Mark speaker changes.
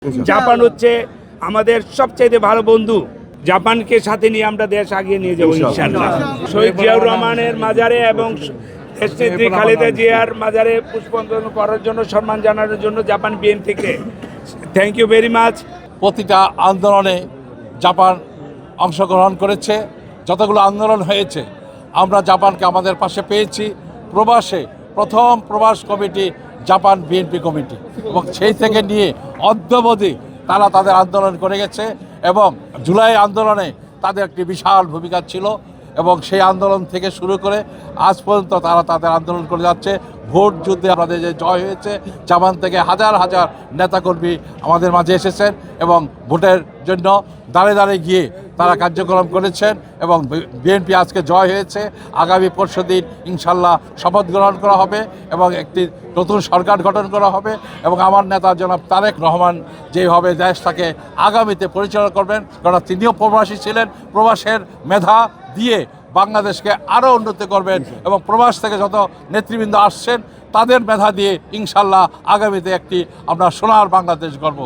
Speaker 1: Japan হচ্ছে আমাদের সবচাইতে ভালো বন্ধু। জাপানকে সাথে নিয়ে আমরা দেশ আগিয়ে নিয়ে যাবো ইনশাআল্লাহ। শহীদ জিয়াউর রহমানের মাজারে এবং দেশনেত্রী খালেদা জিয়ার মাজারে পুষ্পাঞ্জলি করার জন্য, সম্মান জানানোর জন্য জাপান বিএনপিকে থ্যাংক ইউ ভেরি মাচ।
Speaker 2: প্রতিটা আন্দোলনে জাপান অংশগ্রহণ করেছে। যতগুলো আন্দোলন হয়েছে আমরা জাপানকে আমাদের পাশে পেয়েছি। প্রবাসে প্রথম প্রবাস কমিটি জাপান বিএনপি কমিটি, এবং সেই থেকে নিয়ে অদ্যাবধি তারা তাদের আন্দোলন করে গেছে এবং জুলাই আন্দোলনে তাদের একটি বিশাল ভূমিকা ছিল এবং সেই আন্দোলন থেকে শুরু করে আজ পর্যন্ত তারা তাদের আন্দোলন করে যাচ্ছে। ভোট যুদ্ধে আমাদের যে জয় হয়েছে, জাপান থেকে হাজার হাজার নেতাকর্মী আমাদের মাঝে এসেছেন এবং ভোটের জন্য দাঁড়ে দাঁড়ে গিয়ে তারা কার্যক্রম করেছেন এবং বিএনপি আজকে জয় হয়েছে। আগামী পরশুদিন ইনশাল্লাহ শপথ গ্রহণ করা হবে এবং একটি নতুন সরকার গঠন করা হবে এবং আমার নেতা জনাব তারেক রহমান যেভাবে দেশটাকে আগামীতে পরিচালনা করবেন, কারণ তিনিও প্রবাসী ছিলেন, প্রবাসের মেধা দিয়ে বাংলাদেশকে আরও উন্নতি করবেন এবং প্রবাস থেকে যত নেতৃবৃন্দ আসছেন তাদের মেধা দিয়ে ইনশাল্লাহ আগামীতে একটি আমরা সোনার বাংলাদেশ গড়ব।